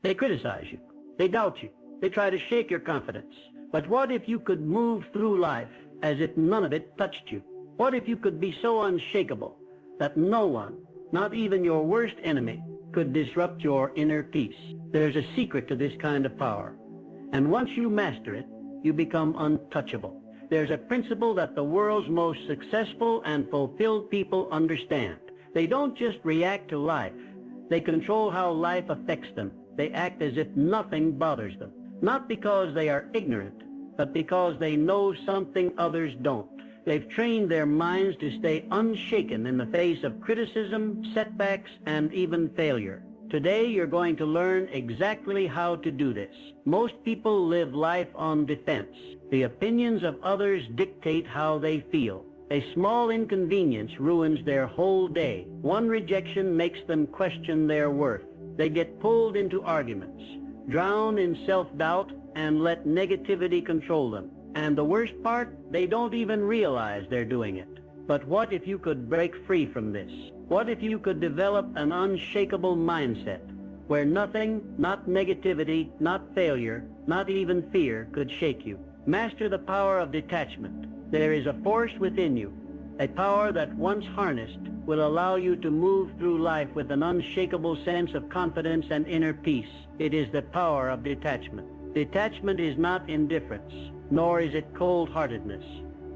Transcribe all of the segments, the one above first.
They criticize you. They doubt you. They try to shake your confidence. But what if you could move through life as if none of it touched you? What if you could be so unshakable that no one, not even your worst enemy, could disrupt your inner peace? There's a secret to this kind of power. And once you master it, you become untouchable. There's a principle that the world's most successful and fulfilled people understand. They don't just react to life. They control how life affects them. They act as if nothing bothers them. Not because they are ignorant, but because they know something others don't. They've trained their minds to stay unshaken in the face of criticism, setbacks, and even failure. Today, you're going to learn exactly how to do this. Most people live life on defense. The opinions of others dictate how they feel. A small inconvenience ruins their whole day. One rejection makes them question their worth. They get pulled into arguments, drown in self-doubt, and let negativity control them. And the worst part, they don't even realize they're doing it. But what if you could break free from this? What if you could develop an unshakable mindset where nothing, not negativity, not failure, not even fear could shake you? Master the power of detachment. There is a force within you, a power that once harnessed will allow you to move through life with an unshakable sense of confidence and inner peace. It is the power of detachment. Detachment is not indifference, nor is it cold-heartedness.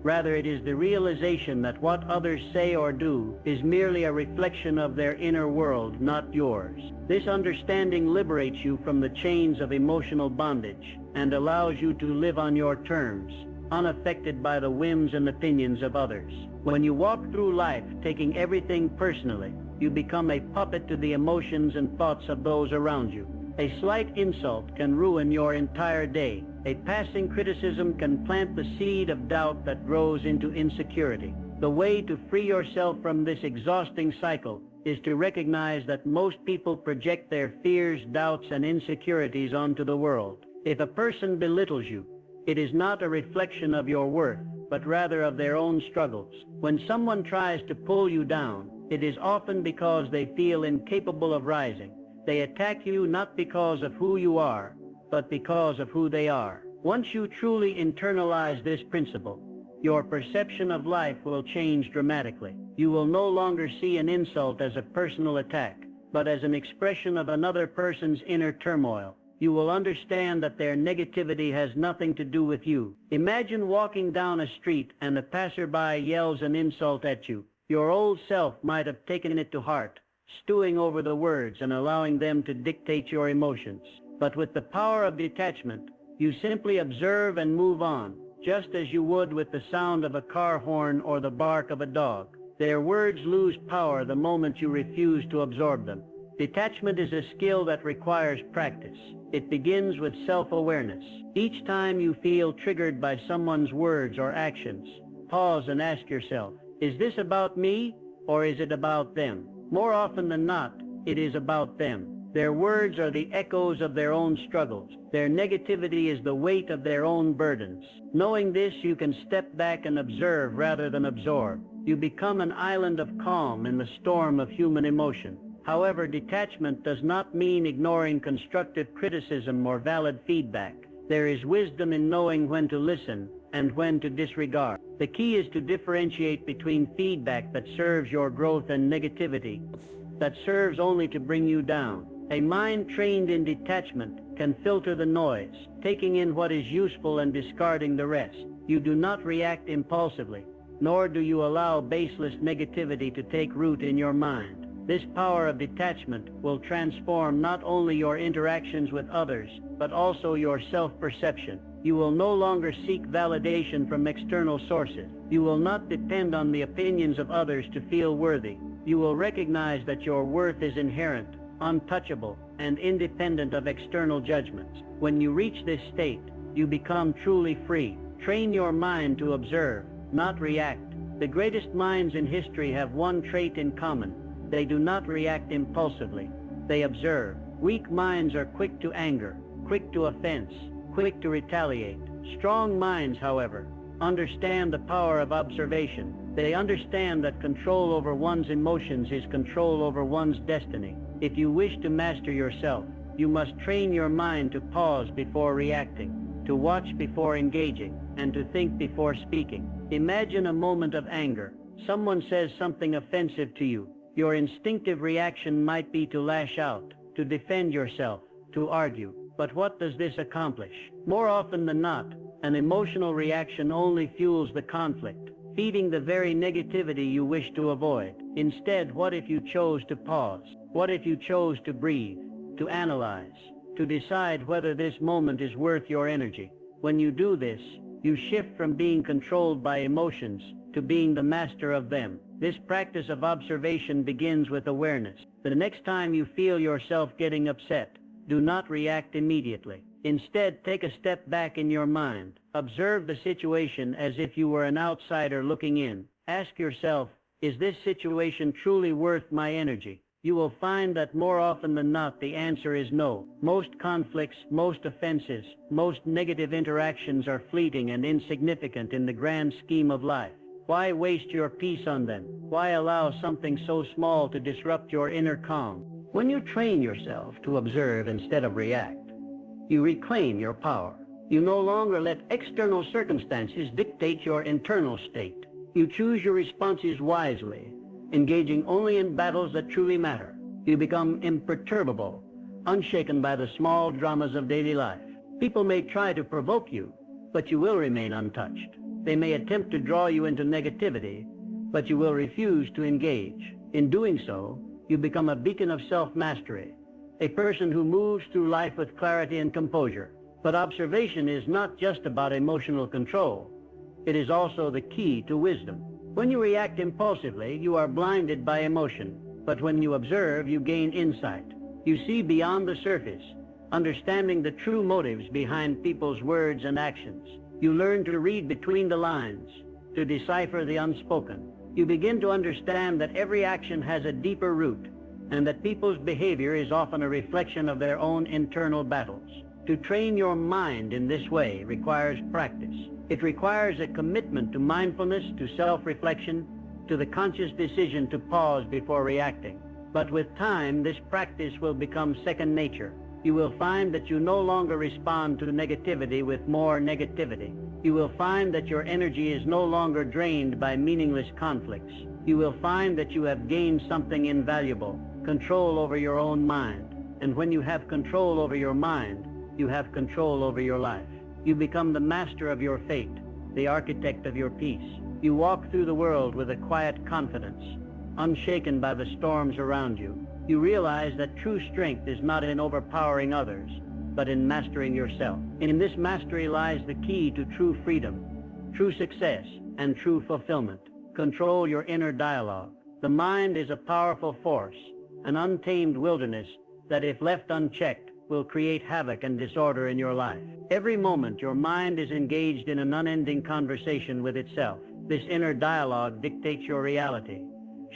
Rather, it is the realization that what others say or do is merely a reflection of their inner world, not yours. This understanding liberates you from the chains of emotional bondage and allows you to live on your terms, unaffected by the whims and opinions of others. When you walk through life taking everything personally, you become a puppet to the emotions and thoughts of those around you. A slight insult can ruin your entire day. A passing criticism can plant the seed of doubt that grows into insecurity. The way to free yourself from this exhausting cycle is to recognize that most people project their fears, doubts, and insecurities onto the world. If a person belittles you, it is not a reflection of your worth, but rather of their own struggles. When someone tries to pull you down, it is often because they feel incapable of rising. They attack you not because of who you are, but because of who they are. Once you truly internalize this principle, your perception of life will change dramatically. You will no longer see an insult as a personal attack, but as an expression of another person's inner turmoil. You will understand that their negativity has nothing to do with you. Imagine walking down a street and a passerby yells an insult at you. Your old self might have taken it to heart, stewing over the words and allowing them to dictate your emotions. But with the power of detachment, you simply observe and move on, just as you would with the sound of a car horn or the bark of a dog. Their words lose power the moment you refuse to absorb them. Detachment is a skill that requires practice. It begins with self-awareness. Each time you feel triggered by someone's words or actions, pause and ask yourself, is this about me or is it about them? More often than not, it is about them. Their words are the echoes of their own struggles. Their negativity is the weight of their own burdens. Knowing this, you can step back and observe rather than absorb. You become an island of calm in the storm of human emotion. However, detachment does not mean ignoring constructive criticism or valid feedback. There is wisdom in knowing when to listen and when to disregard. The key is to differentiate between feedback that serves your growth and negativity that serves only to bring you down. A mind trained in detachment can filter the noise, taking in what is useful and discarding the rest. You do not react impulsively, nor do you allow baseless negativity to take root in your mind. This power of detachment will transform not only your interactions with others, but also your self-perception. You will no longer seek validation from external sources. You will not depend on the opinions of others to feel worthy. You will recognize that your worth is inherent, untouchable, and independent of external judgments. When you reach this state, you become truly free. Train your mind to observe, not react. The greatest minds in history have one trait in common. They do not react impulsively. They observe. Weak minds are quick to anger, quick to offense, quick to retaliate. Strong minds, however, understand the power of observation. They understand that control over one's emotions is control over one's destiny. If you wish to master yourself, You must train your mind to pause before reacting, to watch before engaging, and to think before speaking. Imagine a moment of anger. Someone says something offensive to you. Your instinctive reaction might be to lash out, to defend yourself, to argue. But what does this accomplish? More often than not, an emotional reaction only fuels the conflict, feeding the very negativity you wish to avoid. Instead, what if you chose to pause? What if you chose to breathe, to analyze, to decide whether this moment is worth your energy? When you do this, you shift from being controlled by emotions to being the master of them. This practice of observation begins with awareness. The next time you feel yourself getting upset, do not react immediately. Instead, take a step back in your mind. Observe the situation as if you were an outsider looking in. Ask yourself, is this situation truly worth my energy? You will find that more often than not the answer is no. Most conflicts, most offenses, most negative interactions are fleeting and insignificant in the grand scheme of life. Why waste your peace on them? Why allow something so small to disrupt your inner calm? When you train yourself to observe instead of react, you reclaim your power. You no longer let external circumstances dictate your internal state. You choose your responses wisely, engaging only in battles that truly matter. You become imperturbable, unshaken by the small dramas of daily life. People may try to provoke you, but you will remain untouched. They may attempt to draw you into negativity, but you will refuse to engage. In doing so, you become a beacon of self-mastery, a person who moves through life with clarity and composure. But observation is not just about emotional control. It is also the key to wisdom. When you react impulsively, you are blinded by emotion. But when you observe, you gain insight. You see beyond the surface, understanding the true motives behind people's words and actions. You learn to read between the lines, to decipher the unspoken. You begin to understand that every action has a deeper root, and that people's behavior is often a reflection of their own internal battles. To train your mind in this way requires practice. It requires a commitment to mindfulness, to self-reflection, to the conscious decision to pause before reacting. But with time, this practice will become second nature. You will find that you no longer respond to negativity with more negativity. You will find that your energy is no longer drained by meaningless conflicts. You will find that you have gained something invaluable, control over your own mind. And when you have control over your mind, you have control over your life. You become the master of your fate, the architect of your peace. You walk through the world with a quiet confidence, unshaken by the storms around you. You realize that true strength is not in overpowering others, but in mastering yourself. In this mastery lies the key to true freedom, true success, and true fulfillment. Control your inner dialogue. The mind is a powerful force, an untamed wilderness that, if left unchecked, will create havoc and disorder in your life. Every moment, your mind is engaged in an unending conversation with itself. This inner dialogue dictates your reality,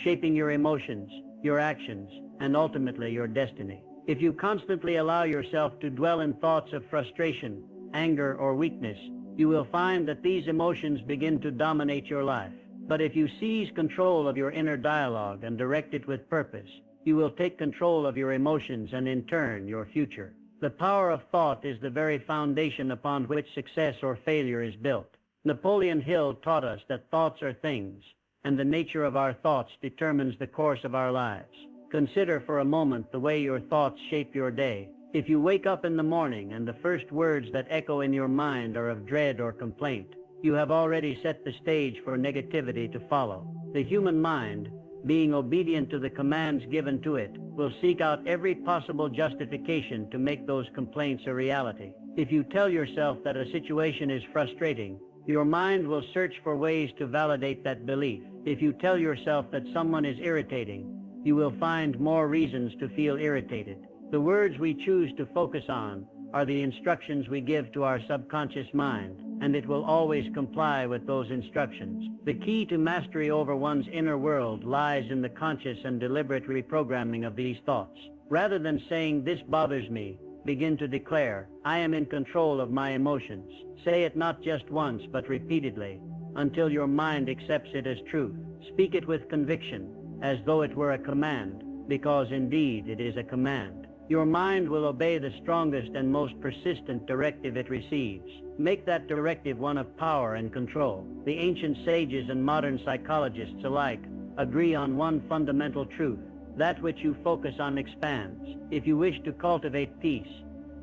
shaping your emotions, your actions, and ultimately your destiny. If you constantly allow yourself to dwell in thoughts of frustration, anger, or weakness, you will find that these emotions begin to dominate your life. But if you seize control of your inner dialogue and direct it with purpose, you will take control of your emotions and, in turn, your future. The power of thought is the very foundation upon which success or failure is built. Napoleon Hill taught us that thoughts are things, and the nature of our thoughts determines the course of our lives. Consider for a moment the way your thoughts shape your day. If you wake up in the morning and the first words that echo in your mind are of dread or complaint, you have already set the stage for negativity to follow. The human mind, being obedient to the commands given to it, will seek out every possible justification to make those complaints a reality. If you tell yourself that a situation is frustrating, your mind will search for ways to validate that belief. If you tell yourself that someone is irritating, you will find more reasons to feel irritated. The words we choose to focus on are the instructions we give to our subconscious mind, and it will always comply with those instructions. The key to mastery over one's inner world lies in the conscious and deliberate reprogramming of these thoughts. Rather than saying, "This bothers me," begin to declare, "I am in control of my emotions." Say it not just once, but repeatedly, until your mind accepts it as truth. Speak it with conviction, as though it were a command, because indeed it is a command. Your mind will obey the strongest and most persistent directive it receives. Make that directive one of power and control. The ancient sages and modern psychologists alike agree on one fundamental truth. That which you focus on expands. If you wish to cultivate peace,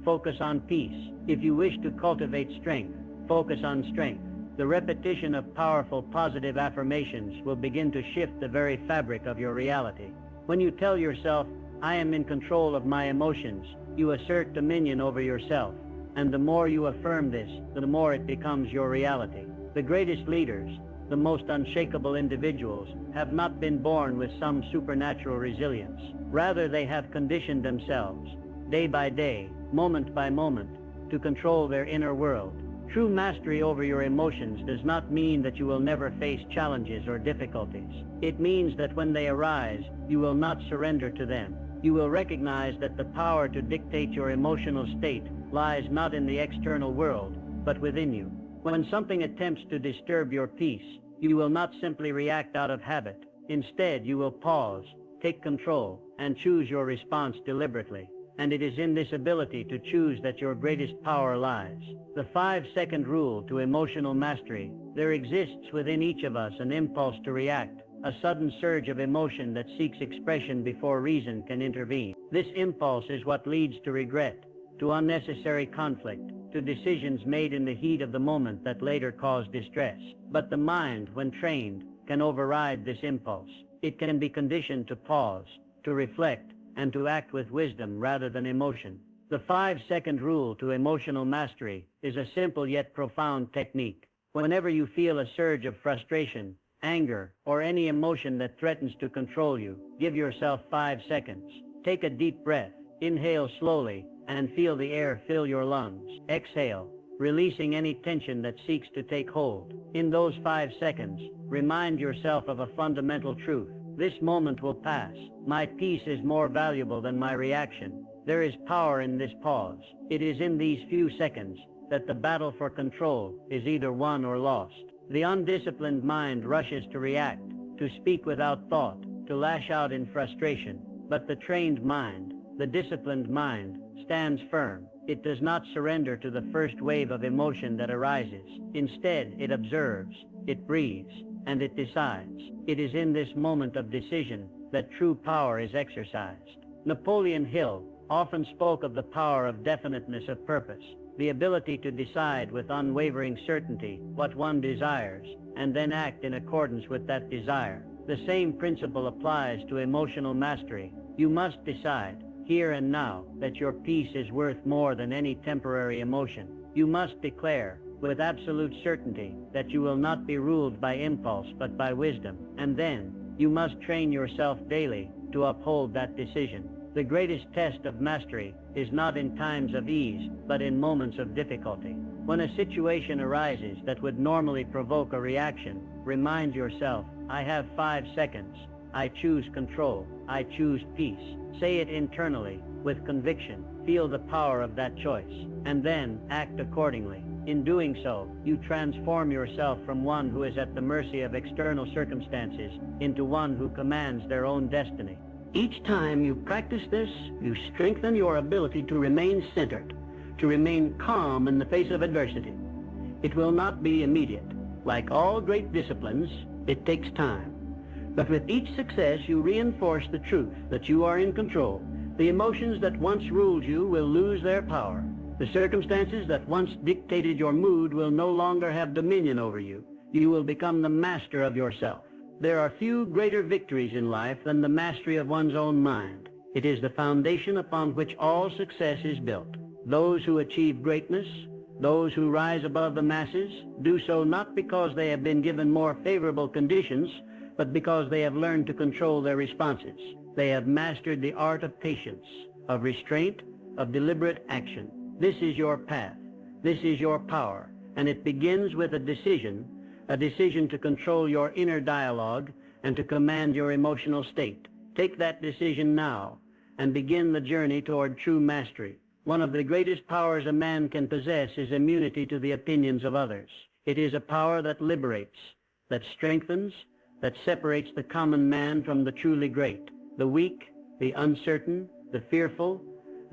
focus on peace. If you wish to cultivate strength, focus on strength. The repetition of powerful positive affirmations will begin to shift the very fabric of your reality. When you tell yourself, I am in control of my emotions, you assert dominion over yourself. And the more you affirm this, the more it becomes your reality. The greatest leaders, the most unshakable individuals, have not been born with some supernatural resilience. Rather, they have conditioned themselves, day by day, moment by moment, to control their inner world. True mastery over your emotions does not mean that you will never face challenges or difficulties. It means that when they arise, you will not surrender to them. You will recognize that the power to dictate your emotional state lies not in the external world, but within you. When something attempts to disturb your peace, you will not simply react out of habit. Instead, you will pause, take control, and choose your response deliberately. And it is in this ability to choose that your greatest power lies. The 5-second rule to emotional mastery. There exists within each of us an impulse to react, a sudden surge of emotion that seeks expression before reason can intervene. This impulse is what leads to regret, to unnecessary conflict, to decisions made in the heat of the moment that later cause distress. But the mind, when trained, can override this impulse. It can be conditioned to pause, to reflect, and to act with wisdom rather than emotion. The 5-second rule to emotional mastery is a simple yet profound technique. Whenever you feel a surge of frustration, anger, or any emotion that threatens to control you, give yourself 5 seconds. Take a deep breath, inhale slowly, and feel the air fill your lungs. Exhale, releasing any tension that seeks to take hold. In those 5 seconds, remind yourself of a fundamental truth. This moment will pass. My peace is more valuable than my reaction. There is power in this pause. It is in these few seconds that the battle for control is either won or lost. The undisciplined mind rushes to react, to speak without thought, to lash out in frustration. But the trained mind, the disciplined mind, stands firm. It does not surrender to the first wave of emotion that arises. Instead, it observes, it breathes, and it decides. It is in this moment of decision that true power is exercised. Napoleon Hill often spoke of the power of definiteness of purpose, the ability to decide with unwavering certainty what one desires, and then act in accordance with that desire. The same principle applies to emotional mastery. You must decide, here and now, that your peace is worth more than any temporary emotion. You must declare, with absolute certainty, that you will not be ruled by impulse but by wisdom. And then, you must train yourself daily to uphold that decision. The greatest test of mastery is not in times of ease, but in moments of difficulty. When a situation arises that would normally provoke a reaction, remind yourself, I have 5 seconds. I choose control. I choose peace. Say it internally, with conviction. Feel the power of that choice, and then act accordingly. In doing so, you transform yourself from one who is at the mercy of external circumstances into one who commands their own destiny. Each time you practice this, you strengthen your ability to remain centered, to remain calm in the face of adversity. It will not be immediate. Like all great disciplines, it takes time. But with each success, you reinforce the truth that you are in control. The emotions that once ruled you will lose their power. The circumstances that once dictated your mood will no longer have dominion over you. You will become the master of yourself. There are few greater victories in life than the mastery of one's own mind. It is the foundation upon which all success is built. Those who achieve greatness, those who rise above the masses, do so not because they have been given more favorable conditions, but because they have learned to control their responses. They have mastered the art of patience, of restraint, of deliberate action. This is your path. This is your power. And it begins with a decision to control your inner dialogue and to command your emotional state. Take that decision now and begin the journey toward true mastery. One of the greatest powers a man can possess is immunity to the opinions of others. It is a power that liberates, that strengthens, that separates the common man from the truly great. The weak, the uncertain, the fearful,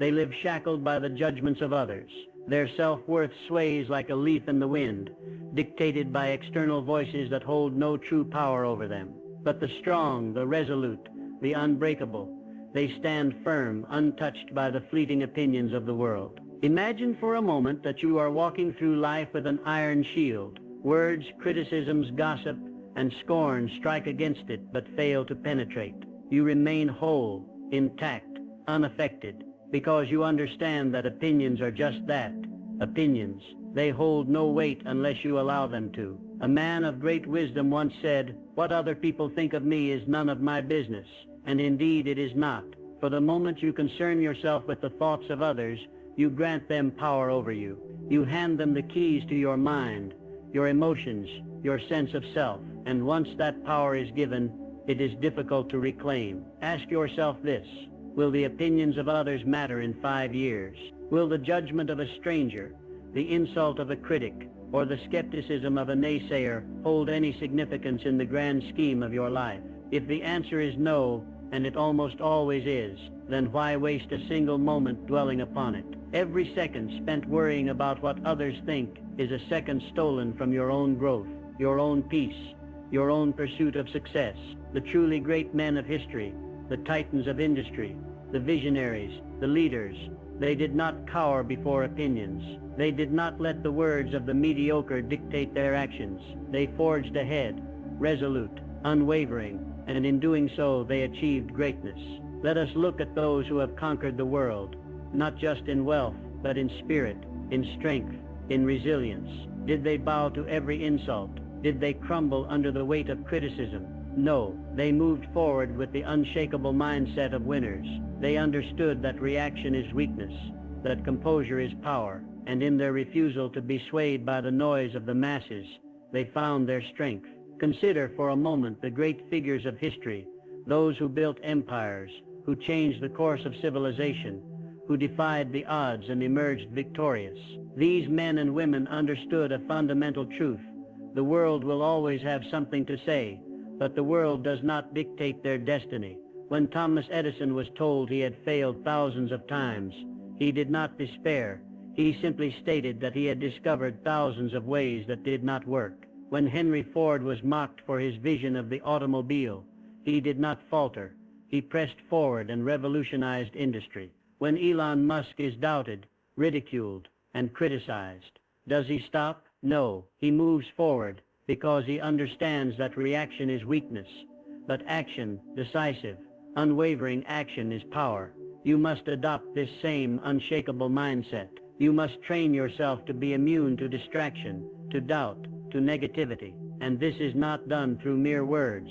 They live shackled by the judgments of others. Their self-worth sways like a leaf in the wind, dictated by external voices that hold no true power over them. But the strong, the resolute, the unbreakable, they stand firm, untouched by the fleeting opinions of the world. Imagine for a moment that you are walking through life with an iron shield. Words, criticisms, gossip, and scorn strike against it but fail to penetrate. You remain whole, intact, unaffected, because you understand that opinions are just that, opinions. They hold no weight unless you allow them to. A man of great wisdom once said, "What other people think of me is none of my business." And indeed it is not. For the moment you concern yourself with the thoughts of others, you grant them power over you. You hand them the keys to your mind, your emotions, your sense of self. And once that power is given, it is difficult to reclaim. Ask yourself this: will the opinions of others matter in 5 years? Will the judgment of a stranger, the insult of a critic, or the skepticism of a naysayer hold any significance in the grand scheme of your life? If the answer is no, and it almost always is, then why waste a single moment dwelling upon it? Every second spent worrying about what others think is a second stolen from your own growth, your own peace, your own pursuit of success. The truly great men of history, the titans of industry, the visionaries, the leaders, they did not cower before opinions. They did not let the words of the mediocre dictate their actions. They forged ahead, resolute, unwavering, and in doing so they achieved greatness. Let us look at those who have conquered the world, not just in wealth, but in spirit, in strength, in resilience. Did they bow to every insult? Did they crumble under the weight of criticism? No, they moved forward with the unshakable mindset of winners. They understood that reaction is weakness, that composure is power, and in their refusal to be swayed by the noise of the masses, they found their strength. Consider for a moment the great figures of history, those who built empires, who changed the course of civilization, who defied the odds and emerged victorious. These men and women understood a fundamental truth: the world will always have something to say, but the world does not dictate their destiny. When Thomas Edison was told he had failed thousands of times, he did not despair. He simply stated that he had discovered thousands of ways that did not work. When Henry Ford was mocked for his vision of the automobile, he did not falter. He pressed forward and revolutionized industry. When Elon Musk is doubted, ridiculed, and criticized, does he stop? No, he moves forward, because he understands that reaction is weakness, but action, decisive, unwavering action, is power. You must adopt this same unshakable mindset. You must train yourself to be immune to distraction, to doubt, to negativity. And this is not done through mere words.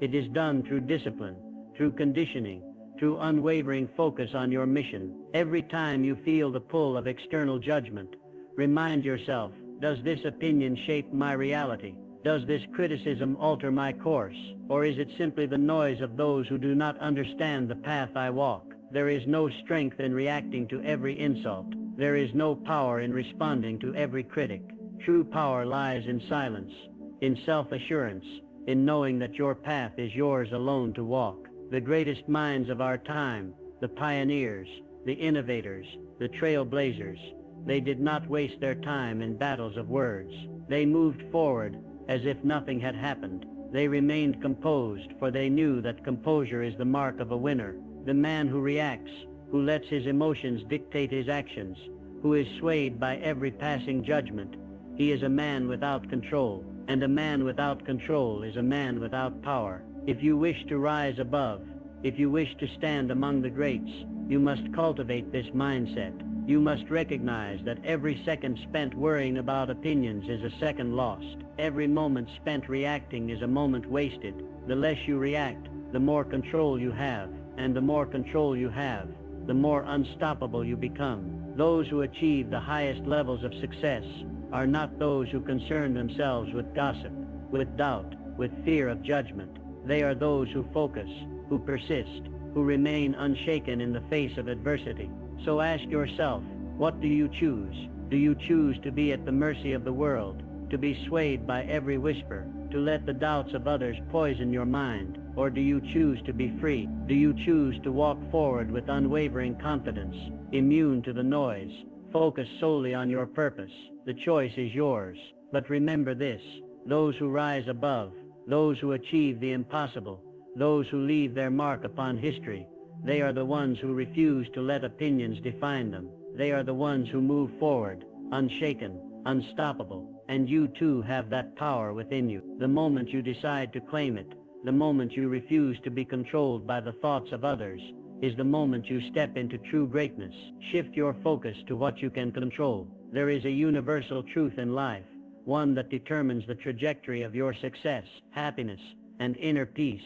It is done through discipline, through conditioning, through unwavering focus on your mission. Every time you feel the pull of external judgment, remind yourself, does this opinion shape my reality? Does this criticism alter my course? Or is it simply the noise of those who do not understand the path I walk? There is no strength in reacting to every insult. There is no power in responding to every critic. True power lies in silence, in self-assurance, in knowing that your path is yours alone to walk. The greatest minds of our time, the pioneers, the innovators, the trailblazers, they did not waste their time in battles of words. They moved forward as if nothing had happened. They remained composed, for they knew that composure is the mark of a winner. The man who reacts, who lets his emotions dictate his actions, who is swayed by every passing judgment, he is a man without control. And a man without control is a man without power. If you wish to rise above, if you wish to stand among the greats, you must cultivate this mindset. You must recognize that every second spent worrying about opinions is a second lost. Every moment spent reacting is a moment wasted. The less you react, the more control you have. And the more control you have, the more unstoppable you become. Those who achieve the highest levels of success are not those who concern themselves with gossip, with doubt, with fear of judgment. They are those who focus, who persist, who remain unshaken in the face of adversity. So ask yourself, what do you choose? Do you choose to be at the mercy of the world, to be swayed by every whisper, to let the doubts of others poison your mind? Or do you choose to be free? Do you choose to walk forward with unwavering confidence, immune to the noise. Focus solely on your purpose. The choice is yours. But remember this: those who rise above, those who achieve the impossible, those who leave their mark upon history, they are the ones who refuse to let opinions define them. They are the ones who move forward, unshaken, unstoppable. And you too have that power within you. The moment you decide to claim it, the moment you refuse to be controlled by the thoughts of others, is the moment you step into true greatness. Shift your focus to what you can control. There is a universal truth in life, one that determines the trajectory of your success, happiness, and inner peace.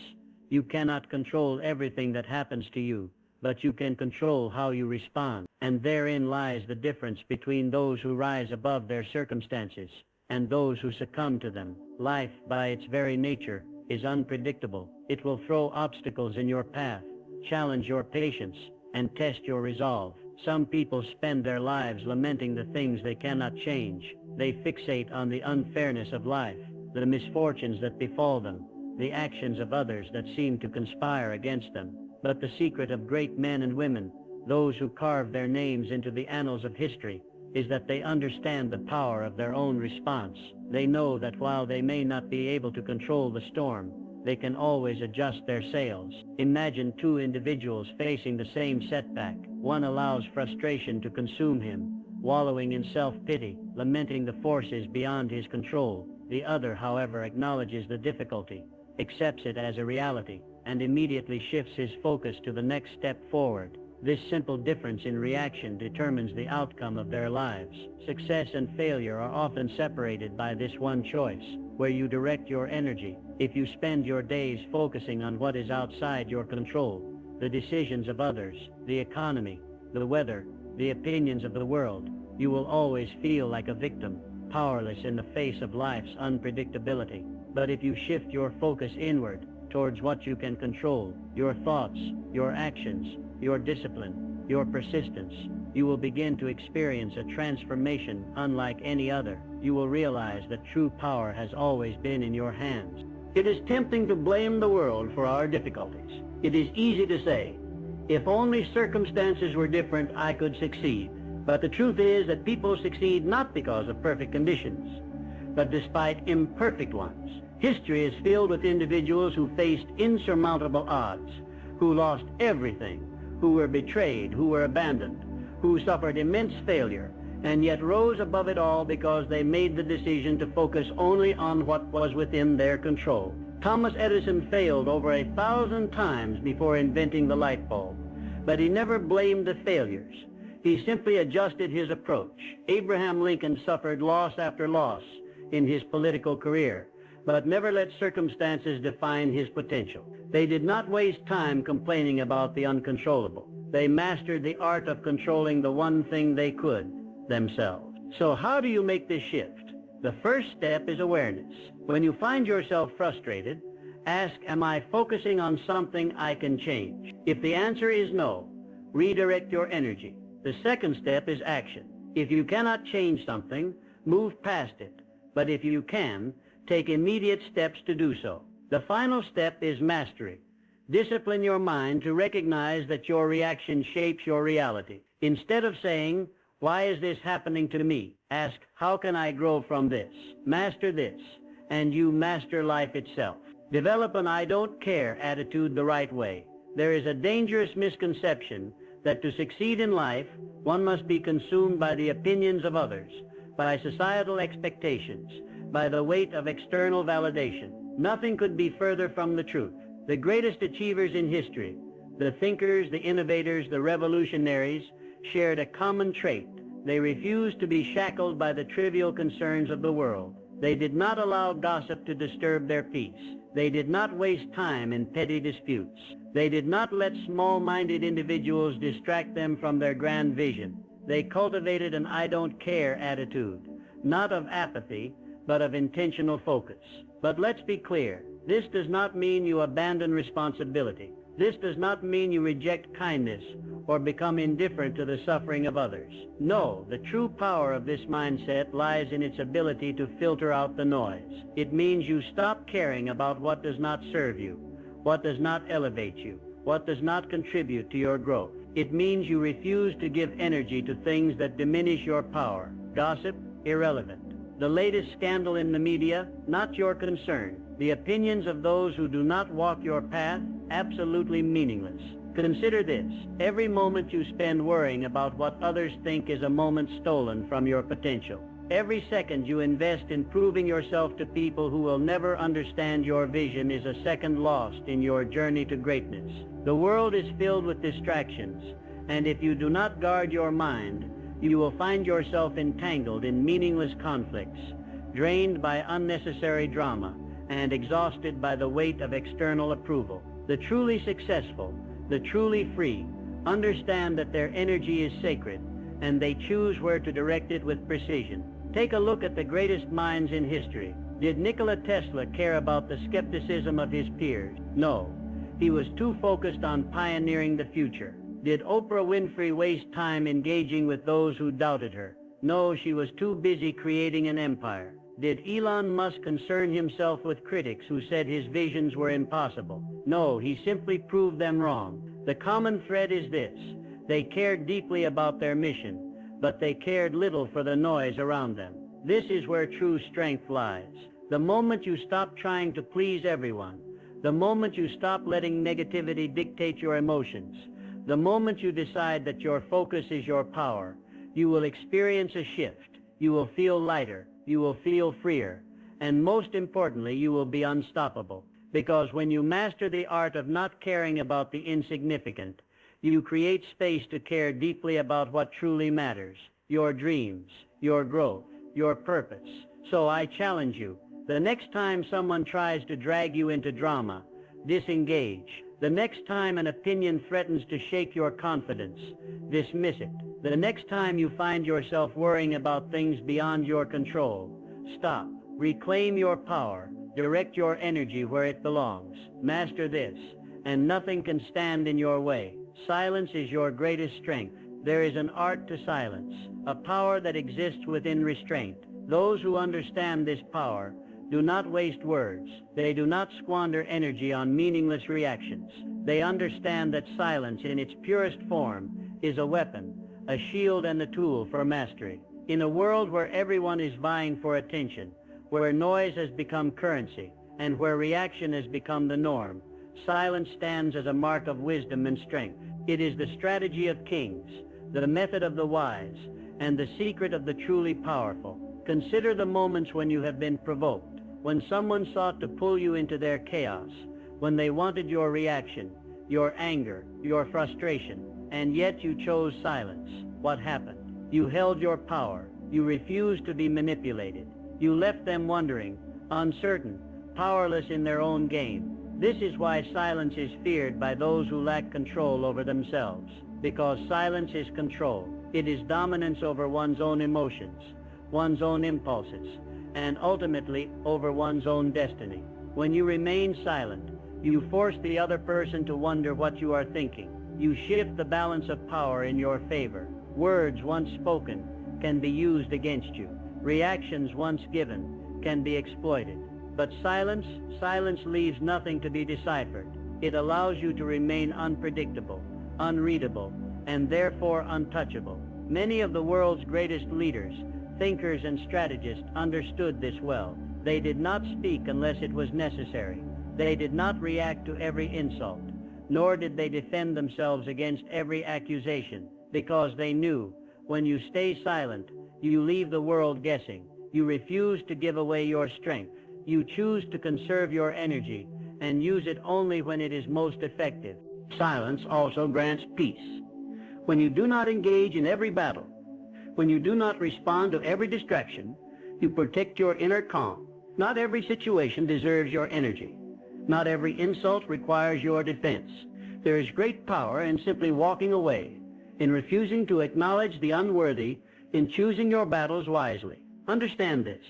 You cannot control everything that happens to you, but you can control how you respond. And therein lies the difference between those who rise above their circumstances and those who succumb to them. Life, by its very nature, is unpredictable. It will throw obstacles in your path, challenge your patience, and test your resolve. Some people spend their lives lamenting the things they cannot change. They fixate on the unfairness of life, the misfortunes that befall them, the actions of others that seem to conspire against them. But the secret of great men and women, those who carve their names into the annals of history, is that they understand the power of their own response. They know that while they may not be able to control the storm, they can always adjust their sails. Imagine two individuals facing the same setback. One allows frustration to consume him, wallowing in self-pity, lamenting the forces beyond his control. The other, however, acknowledges the difficulty, accepts it as a reality, and immediately shifts his focus to the next step forward. This simple difference in reaction determines the outcome of their lives. Success and failure are often separated by this one choice, where you direct your energy. If you spend your days focusing on what is outside your control, the decisions of others, the economy, the weather, the opinions of the world, you will always feel like a victim, powerless in the face of life's unpredictability. But if you shift your focus inward, towards what you can control, your thoughts, your actions, your discipline, your persistence, you will begin to experience a transformation unlike any other. You will realize that true power has always been in your hands. It is tempting to blame the world for our difficulties. It is easy to say, if only circumstances were different, I could succeed. But the truth is that people succeed not because of perfect conditions, but despite imperfect ones. History is filled with individuals who faced insurmountable odds, who lost everything, who were betrayed, who were abandoned, who suffered immense failure, and yet rose above it all because they made the decision to focus only on what was within their control. Thomas Edison failed over 1,000 times before inventing the light bulb, but he never blamed the failures. He simply adjusted his approach. Abraham Lincoln suffered loss after loss in his political career, but never let circumstances define his potential. They did not waste time complaining about the uncontrollable. They mastered the art of controlling the one thing they could, themselves. So how do you make this shift? The first step is awareness. When you find yourself frustrated, ask, am I focusing on something I can change? If the answer is no, redirect your energy. The second step is action. If you cannot change something, move past it. But if you can, take immediate steps to do so. The final step is mastery. Discipline your mind to recognize that your reaction shapes your reality. Instead of saying, why is this happening to me? Ask, how can I grow from this? Master this, and you master life itself. Develop an I don't care attitude the right way. There is a dangerous misconception that to succeed in life, one must be consumed by the opinions of others, by societal expectations, by the weight of external validation. Nothing could be further from the truth. The greatest achievers in history, the thinkers, the innovators, the revolutionaries, shared a common trait. They refused to be shackled by the trivial concerns of the world. They did not allow gossip to disturb their peace. They did not waste time in petty disputes. They did not let small-minded individuals distract them from their grand vision. They cultivated an I don't care attitude, not of apathy, but of intentional focus. But let's be clear, this does not mean you abandon responsibility. This does not mean you reject kindness or become indifferent to the suffering of others. No, the true power of this mindset lies in its ability to filter out the noise. It means you stop caring about what does not serve you, what does not elevate you, what does not contribute to your growth. It means you refuse to give energy to things that diminish your power. Gossip, irrelevant. The latest scandal in the media, not your concern. The opinions of those who do not walk your path, absolutely meaningless. Consider this. Every moment you spend worrying about what others think is a moment stolen from your potential. Every second you invest in proving yourself to people who will never understand your vision is a second lost in your journey to greatness. The world is filled with distractions, and if you do not guard your mind, you will find yourself entangled in meaningless conflicts, drained by unnecessary drama, and exhausted by the weight of external approval. The truly successful, the truly free, understand that their energy is sacred, and they choose where to direct it with precision. Take a look at the greatest minds in history. Did Nikola Tesla care about the skepticism of his peers? No. He was too focused on pioneering the future. Did Oprah Winfrey waste time engaging with those who doubted her? No, she was too busy creating an empire. Did Elon Musk concern himself with critics who said his visions were impossible? No, he simply proved them wrong. The common thread is this. They cared deeply about their mission, but they cared little for the noise around them. This is where true strength lies. The moment you stop trying to please everyone, the moment you stop letting negativity dictate your emotions, the moment you decide that your focus is your power, you will experience a shift. You will feel lighter. You will feel freer. And most importantly, you will be unstoppable. Because when you master the art of not caring about the insignificant, you create space to care deeply about what truly matters, your dreams, your growth, your purpose. So I challenge you, the next time someone tries to drag you into drama, disengage. The next time an opinion threatens to shake your confidence, dismiss it. The next time you find yourself worrying about things beyond your control, stop. Reclaim your power. Direct your energy where it belongs. Master this, and nothing can stand in your way. Silence is your greatest strength. There is an art to silence, a power that exists within restraint. Those who understand this power do not waste words. They do not squander energy on meaningless reactions. They understand that silence in its purest form is a weapon, a shield and a tool for mastery. In a world where everyone is vying for attention, where noise has become currency, and where reaction has become the norm, silence stands as a mark of wisdom and strength. It is the strategy of kings, the method of the wise, and the secret of the truly powerful. Consider the moments when you have been provoked, when someone sought to pull you into their chaos, when they wanted your reaction, your anger, your frustration, and yet you chose silence. What happened? You held your power. You refused to be manipulated. You left them wondering, uncertain, powerless in their own game. This is why silence is feared by those who lack control over themselves. Because silence is control. It is dominance over one's own emotions, one's own impulses, and ultimately over one's own destiny. When you remain silent, you force the other person to wonder what you are thinking. You shift the balance of power in your favor. Words once spoken can be used against you. Reactions once given can be exploited. But silence leaves nothing to be deciphered. It allows you to remain unpredictable, unreadable, and therefore untouchable. Many of the world's greatest leaders, thinkers, and strategists understood this well. They did not speak unless it was necessary. They did not react to every insult, nor did they defend themselves against every accusation, because they knew, when you stay silent, you leave the world guessing. You refuse to give away your strength. You choose to conserve your energy and use it only when it is most effective. Silence also grants peace. When you do not engage in every battle, when you do not respond to every distraction, you protect your inner calm. Not every situation deserves your energy. Not every insult requires your defense. There is great power in simply walking away, in refusing to acknowledge the unworthy, in choosing your battles wisely. Understand this.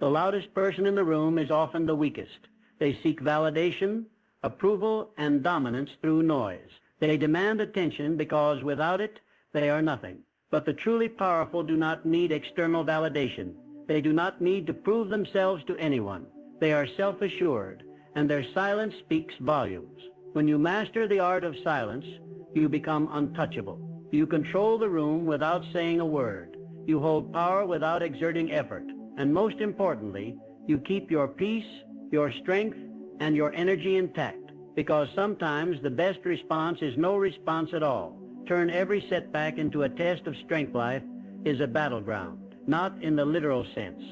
The loudest person in the room is often the weakest. They seek validation, approval, and dominance through noise. They demand attention because without it, they are nothing. But the truly powerful do not need external validation. They do not need to prove themselves to anyone. They are self-assured, and their silence speaks volumes. When you master the art of silence, You become untouchable. You control the room without saying a word. You hold power without exerting effort. And most importantly, you keep your peace, your strength, and your energy intact. Because sometimes the best response is no response at all. Turn every setback into a test of strength. Life is a battleground, not in the literal sense,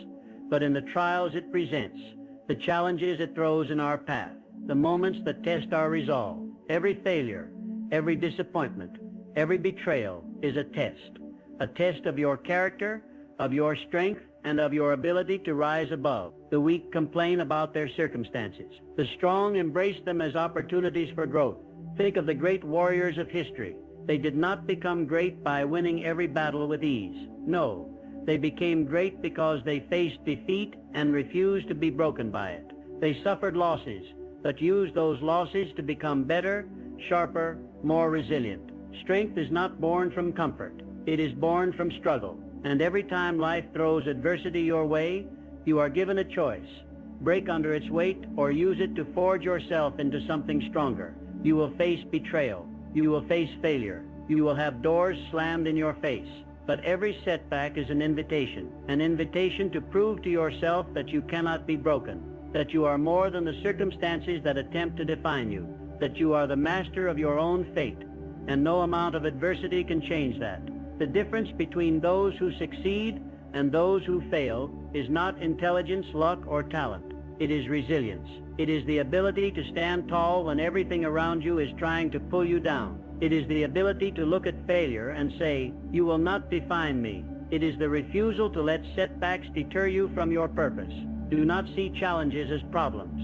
but in the trials it presents, the challenges it throws in our path, the moments that test our resolve. Every failure, every disappointment, every betrayal is a test of your character, of your strength, and of your ability to rise above. The weak complain about their circumstances. The strong embrace them as opportunities for growth. Think of the great warriors of history. They did not become great by winning every battle with ease. No, they became great because they faced defeat and refused to be broken by it. They suffered losses, but used those losses to become better, sharper, more resilient. Strength is not born from comfort. It is born from struggle. And every time life throws adversity your way, you are given a choice. Break under its weight or use it to forge yourself into something stronger. You will face betrayal. You will face failure. You will have doors slammed in your face. But every setback is an invitation to prove to yourself that you cannot be broken, that you are more than the circumstances that attempt to define you, that you are the master of your own fate, and no amount of adversity can change that. The difference between those who succeed and those who fail is not intelligence, luck, or talent. It is resilience. It is the ability to stand tall when everything around you is trying to pull you down. It is the ability to look at failure and say, "You will not define me." It is the refusal to let setbacks deter you from your purpose. Do not see challenges as problems.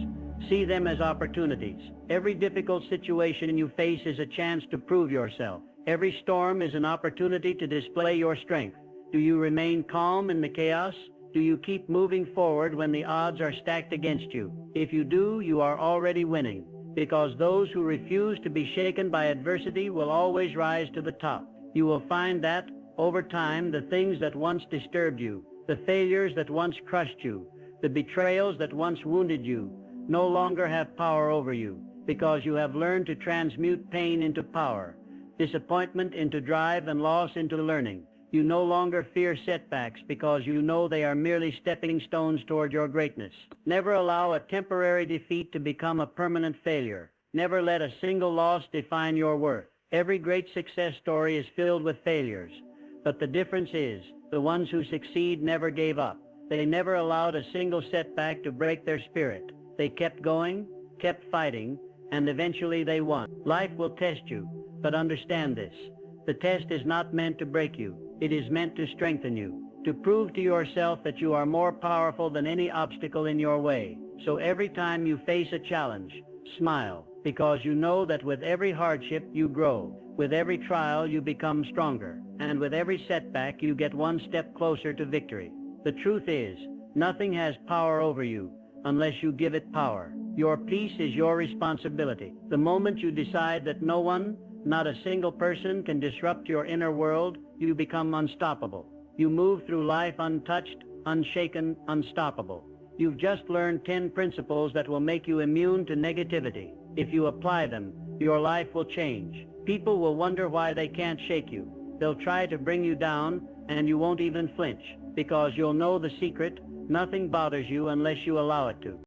See them as opportunities. Every difficult situation you face is a chance to prove yourself. Every storm is an opportunity to display your strength. Do you remain calm in the chaos? Do you keep moving forward when the odds are stacked against you? If you do, you are already winning, because those who refuse to be shaken by adversity will always rise to the top. You will find that, over time, the things that once disturbed you, the failures that once crushed you, the betrayals that once wounded you, no longer have power over you, because you have learned to transmute pain into power, disappointment into drive, and loss into learning. You no longer fear setbacks because you know they are merely stepping stones toward your greatness. Never allow a temporary defeat to become a permanent failure. Never let a single loss define your worth. Every great success story is filled with failures, but the difference is the ones who succeed never gave up. They never allowed a single setback to break their spirit. They kept going, kept fighting, and eventually they won. Life will test you, but understand this. The test is not meant to break you. It is meant to strengthen you, to prove to yourself that you are more powerful than any obstacle in your way. So every time you face a challenge, smile, because you know that with every hardship you grow. With every trial you become stronger, and with every setback you get one step closer to victory. The truth is, nothing has power over you unless you give it power. Your peace is your responsibility. The moment you decide that no one, not a single person, can disrupt your inner world, you become unstoppable. You move through life untouched, unshaken, unstoppable. You've just learned 10 principles that will make you immune to negativity. If you apply them, your life will change. People will wonder why they can't shake you. They'll try to bring you down, and you won't even flinch, because you'll know the secret: nothing bothers you unless you allow it to.